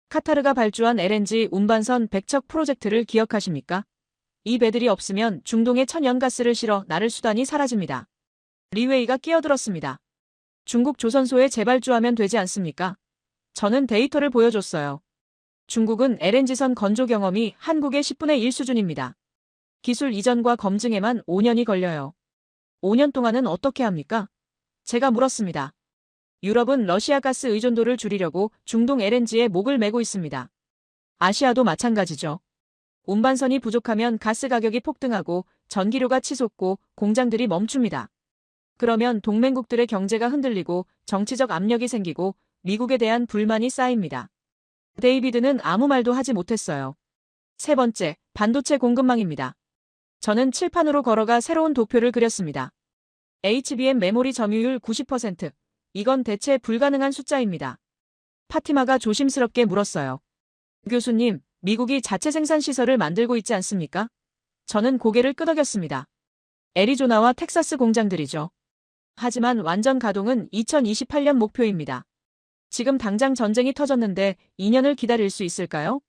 카타르가 발주한 LNG 운반선 100척 프로젝트를 기억하십니까? 이 배들이 없으면 중동에 천연가스를 실어 나를 수단이 사라집니다. 리웨이가 끼어들었습니다. 중국 조선소에 재발주하면 되지 않습니까? 저는 데이터를 보여줬어요. 중국은 LNG선 건조 경험이 한국의 10분의 1 수준입니다. 기술 이전과 검증에만 5년이 걸려요. 5년 동안은 어떻게 합니까? 제가 물었습니다. 유럽은 러시아 가스 의존도를 줄이려고 중동 LNG에 목을 매고 있습니다. 아시아도 마찬가지죠. 운반선이 부족하면 가스 가격이 폭등하고 전기료가 치솟고 공장들이 멈춥니다. 그러면 동맹국들의 경제가 흔들리고 정치적 압력이 생기고 미국에 대한 불만이 쌓입니다. 데이비드는 아무 말도 하지 못했어요. 세 번째, 반도체 공급망입니다. 저는 칠판으로 걸어가 새로운 도표를 그렸습니다. HBM 메모리 점유율 90%. 이건 대체 불가능한 숫자입니다. 파티마가 조심스럽게 물었어요. 교수님, 미국이 자체 생산 시설을 만들고 있지 않습니까? 저는 고개를 끄덕였습니다. 애리조나와 텍사스 공장들이죠. 하지만 완전 가동은 2028년 목표입니다. 지금 당장 전쟁이 터졌는데 2년을 기다릴 수 있을까요?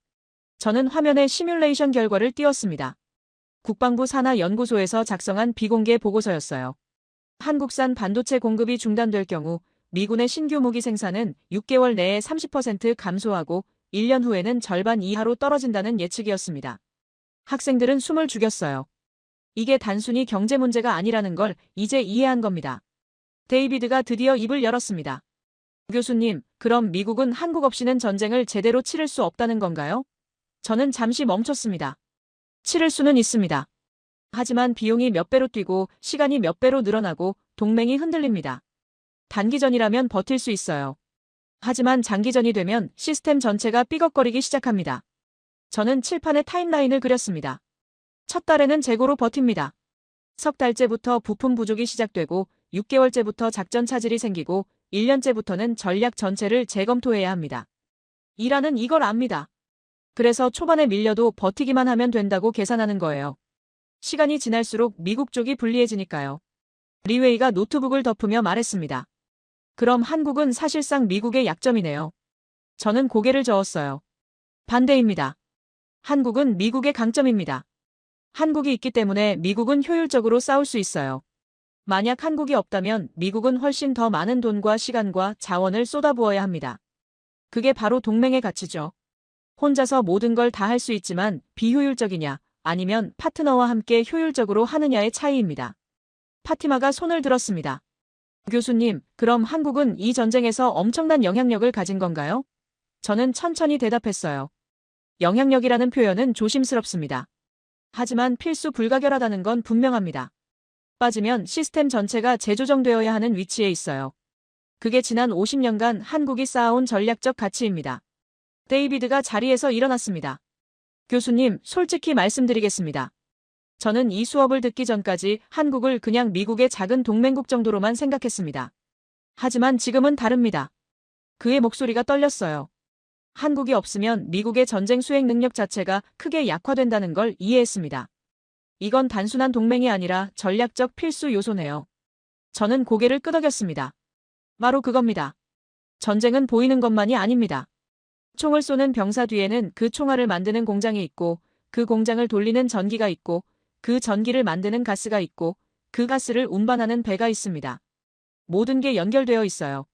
저는 화면에 시뮬레이션 결과를 띄웠습니다. 국방부 산하연구소에서 작성한 비공개 보고서였어요. 한국산 반도체 공급이 중단될 경우 미군의 신규 무기 생산은 6개월 내에 30% 감소하고 1년 후에는 절반 이하로 떨어진다는 예측이었습니다. 학생들은 숨을 죽였어요. 이게 단순히 경제 문제가 아니라는 걸 이제 이해한 겁니다. 데이비드가 드디어 입을 열었습니다. 교수님, 그럼 미국은 한국 없이는 전쟁을 제대로 치를 수 없다는 건가요? 저는 잠시 멈췄습니다. 치를 수는 있습니다. 하지만 비용이 몇 배로 뛰고 시간이 몇 배로 늘어나고 동맹이 흔들립니다. 단기전이라면 버틸 수 있어요. 하지만 장기전이 되면 시스템 전체가 삐걱거리기 시작합니다. 저는 칠판에 타임라인을 그렸습니다. 첫 달에는 재고로 버팁니다. 석 달째부터 부품 부족이 시작되고 6개월째부터 작전 차질이 생기고 1년째부터는 전략 전체를 재검토해야 합니다. 이란은 이걸 압니다. 그래서 초반에 밀려도 버티기만 하면 된다고 계산하는 거예요. 시간이 지날수록 미국 쪽이 불리해지니까요. 리웨이가 노트북을 덮으며 말했습니다. 그럼 한국은 사실상 미국의 약점이네요. 저는 고개를 저었어요. 반대입니다. 한국은 미국의 강점입니다. 한국이 있기 때문에 미국은 효율적으로 싸울 수 있어요. 만약 한국이 없다면 미국은 훨씬 더 많은 돈과 시간과 자원을 쏟아부어야 합니다. 그게 바로 동맹의 가치죠. 혼자서 모든 걸 다 할 수 있지만 비효율적이냐 아니면 파트너와 함께 효율적으로 하느냐의 차이입니다. 파티마가 손을 들었습니다. 교수님, 그럼 한국은 이 전쟁에서 엄청난 영향력을 가진 건가요? 저는 천천히 대답했어요. 영향력이라는 표현은 조심스럽습니다. 하지만 필수 불가결하다는 건 분명합니다. 빠지면 시스템 전체가 재조정되어야 하는 위치에 있어요. 그게 지난 50년간 한국이 쌓아온 전략적 가치입니다. 데이비드가 자리에서 일어났습니다. 교수님, 솔직히 말씀드리겠습니다. 저는 이 수업을 듣기 전까지 한국을 그냥 미국의 작은 동맹국 정도로만 생각했습니다. 하지만 지금은 다릅니다. 그의 목소리가 떨렸어요. 한국이 없으면 미국의 전쟁 수행 능력 자체가 크게 약화된다는 걸 이해했습니다. 이건 단순한 동맹이 아니라 전략적 필수 요소네요. 저는 고개를 끄덕였습니다. 바로 그겁니다. 전쟁은 보이는 것만이 아닙니다. 총을 쏘는 병사 뒤에는 그 총알을 만드는 공장이 있고, 그 공장을 돌리는 전기가 있고, 그 전기를 만드는 가스가 있고, 그 가스를 운반하는 배가 있습니다. 모든 게 연결되어 있어요.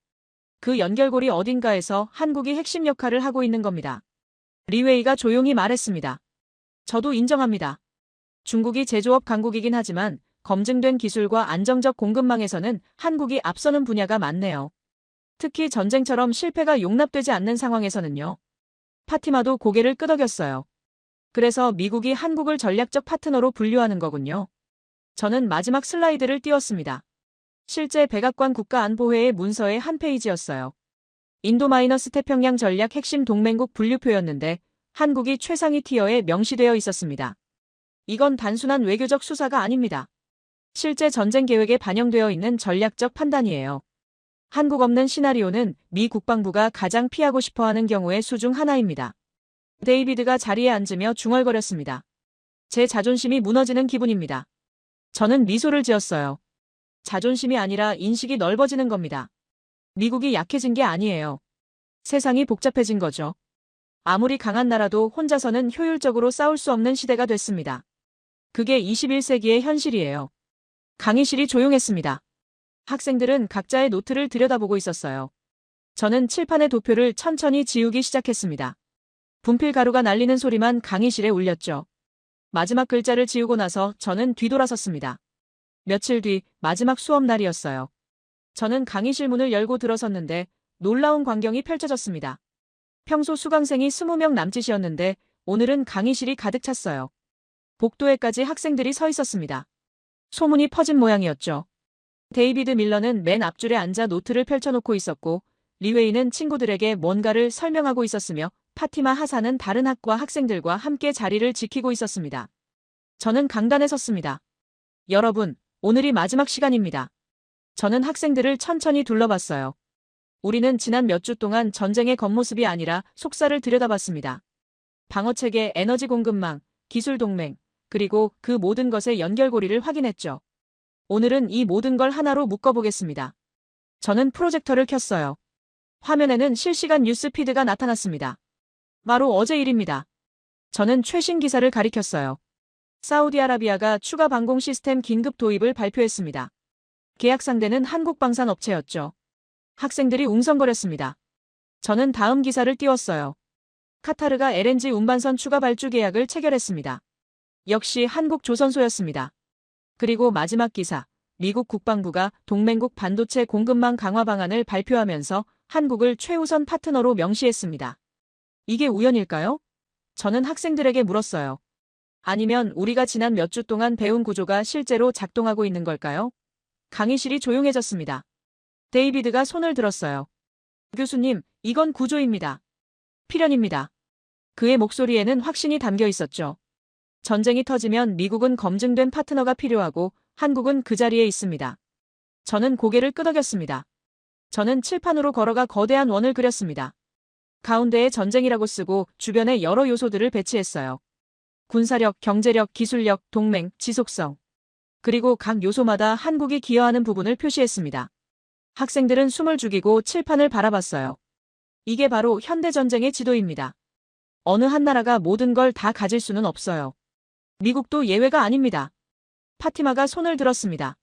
그 연결고리 어딘가에서 한국이 핵심 역할을 하고 있는 겁니다. 리웨이가 조용히 말했습니다. 저도 인정합니다. 중국이 제조업 강국이긴 하지만 검증된 기술과 안정적 공급망에서는 한국이 앞서는 분야가 많네요. 특히 전쟁처럼 실패가 용납되지 않는 상황에서는요. 파티마도 고개를 끄덕였어요. 그래서 미국이 한국을 전략적 파트너로 분류하는 거군요. 저는 마지막 슬라이드를 띄웠습니다. 실제 백악관 국가안보회의 문서의 한 페이지였어요. 인도-태평양 전략 핵심 동맹국 분류표였는데 한국이 최상위 티어에 명시되어 있었습니다. 이건 단순한 외교적 수사가 아닙니다. 실제 전쟁 계획에 반영되어 있는 전략적 판단이에요. 한국 없는 시나리오는 미 국방부가 가장 피하고 싶어하는 경우의 수 중 하나입니다. 데이비드가 자리에 앉으며 중얼거렸습니다. 제 자존심이 무너지는 기분입니다. 저는 미소를 지었어요. 자존심이 아니라 인식이 넓어지는 겁니다. 미국이 약해진 게 아니에요. 세상이 복잡해진 거죠. 아무리 강한 나라도 혼자서는 효율적으로 싸울 수 없는 시대가 됐습니다. 그게 21세기의 현실이에요. 강의실이 조용했습니다. 학생들은 각자의 노트를 들여다보고 있었어요. 저는 칠판의 도표를 천천히 지우기 시작했습니다. 분필 가루가 날리는 소리만 강의실에 울렸죠. 마지막 글자를 지우고 나서 저는 뒤돌아섰습니다. 며칠 뒤 마지막 수업 날이었어요. 저는 강의실 문을 열고 들어섰는데 놀라운 광경이 펼쳐졌습니다. 평소 수강생이 20명 남짓이었는데 오늘은 강의실이 가득 찼어요. 복도에까지 학생들이 서 있었습니다. 소문이 퍼진 모양이었죠. 데이비드 밀러는 맨 앞줄에 앉아 노트를 펼쳐놓고 있었고 리웨이는 친구들에게 뭔가를 설명하고 있었으며 파티마 하사는 다른 학과 학생들과 함께 자리를 지키고 있었습니다. 저는 강단에 섰습니다. 여러분, 오늘이 마지막 시간입니다. 저는 학생들을 천천히 둘러봤어요. 우리는 지난 몇 주 동안 전쟁의 겉모습이 아니라 속살을 들여다봤습니다. 방어체계, 에너지 공급망, 기술 동맹, 그리고 그 모든 것의 연결고리를 확인했죠. 오늘은 이 모든 걸 하나로 묶어보겠습니다. 저는 프로젝터를 켰어요. 화면에는 실시간 뉴스 피드가 나타났습니다. 바로 어제 일입니다. 저는 최신 기사를 가리켰어요. 사우디아라비아가 추가 방공 시스템 긴급 도입을 발표했습니다. 계약 상대는 한국 방산 업체였죠. 학생들이 웅성거렸습니다. 저는 다음 기사를 띄웠어요. 카타르가 LNG 운반선 추가 발주 계약을 체결했습니다. 역시 한국 조선소였습니다. 그리고 마지막 기사, 미국 국방부가 동맹국 반도체 공급망 강화 방안을 발표하면서 한국을 최우선 파트너로 명시했습니다. 이게 우연일까요? 저는 학생들에게 물었어요. 아니면 우리가 지난 몇 주 동안 배운 구조가 실제로 작동하고 있는 걸까요? 강의실이 조용해졌습니다. 데이비드가 손을 들었어요. 교수님, 이건 구조입니다. 필연입니다. 그의 목소리에는 확신이 담겨 있었죠. 전쟁이 터지면 미국은 검증된 파트너가 필요하고 한국은 그 자리에 있습니다. 저는 고개를 끄덕였습니다. 저는 칠판으로 걸어가 거대한 원을 그렸습니다. 가운데에 전쟁이라고 쓰고 주변에 여러 요소들을 배치했어요. 군사력, 경제력, 기술력, 동맹, 지속성. 그리고 각 요소마다 한국이 기여하는 부분을 표시했습니다. 학생들은 숨을 죽이고 칠판을 바라봤어요. 이게 바로 현대전쟁의 지도입니다. 어느 한 나라가 모든 걸 다 가질 수는 없어요. 미국도 예외가 아닙니다. 파티마가 손을 들었습니다.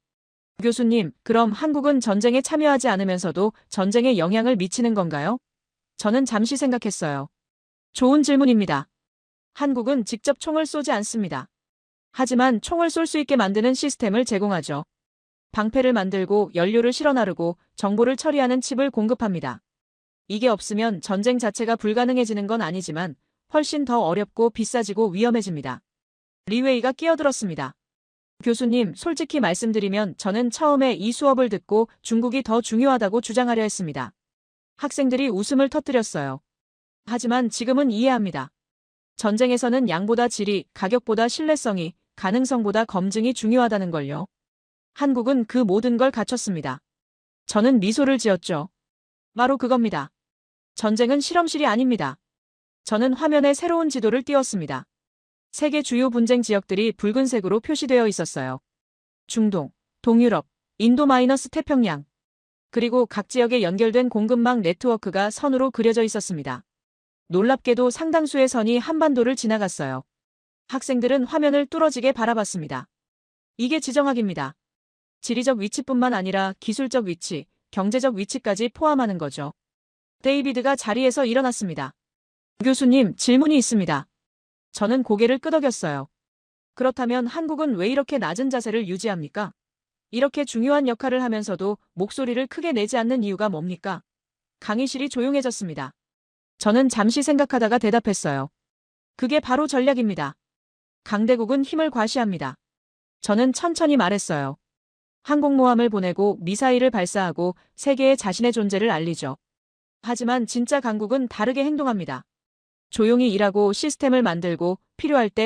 교수님, 그럼 한국은 전쟁에 참여하지 않으면서도 전쟁에 영향을 미치는 건가요? 저는 잠시 생각했어요. 좋은 질문입니다. 한국은 직접 총을 쏘지 않습니다. 하지만 총을 쏠 수 있게 만드는 시스템을 제공하죠. 방패를 만들고 연료를 실어 나르고 정보를 처리하는 칩을 공급합니다. 이게 없으면 전쟁 자체가 불가능해지는 건 아니지만 훨씬 더 어렵고 비싸지고 위험해집니다. 리웨이가 끼어들었습니다. 교수님, 솔직히 말씀드리면 저는 처음에 이 수업을 듣고 중국이 더 중요하다고 주장하려 했습니다. 학생들이 웃음을 터뜨렸어요. 하지만 지금은 이해합니다. 전쟁에서는 양보다 질이, 가격보다 신뢰성이, 가능성보다 검증이 중요하다는 걸요. 한국은 그 모든 걸 갖췄습니다. 저는 미소를 지었죠. 바로 그겁니다. 전쟁은 실험실이 아닙니다. 저는 화면에 새로운 지도를 띄웠습니다. 세계 주요 분쟁 지역들이 붉은색으로 표시되어 있었어요. 중동, 동유럽, 인도-태평양. 그리고 각 지역에 연결된 공급망 네트워크가 선으로 그려져 있었습니다. 놀랍게도 상당수의 선이 한반도를 지나갔어요. 학생들은 화면을 뚫어지게 바라봤습니다. 이게 지정학입니다. 지리적 위치뿐만 아니라 기술적 위치, 경제적 위치까지 포함하는 거죠. 데이비드가 자리에서 일어났습니다. 교수님, 질문이 있습니다. 저는 고개를 끄덕였어요. 그렇다면 한국은 왜 이렇게 낮은 자세를 유지합니까? 이렇게 중요한 역할을 하면서도 목소리를 크게 내지 않는 이유가 뭡니까? 강의실이 조용해졌습니다. 저는 잠시 생각하다가 대답했어요. 그게 바로 전략입니다. 강대국은 힘을 과시합니다. 저는 천천히 말했어요. 항공모함을 보내고 미사일을 발사하고 세계에 자신의 존재를 알리죠. 하지만 진짜 강국은 다르게 행동합니다. 조용히 일하고 시스템을 만들고 필요할 때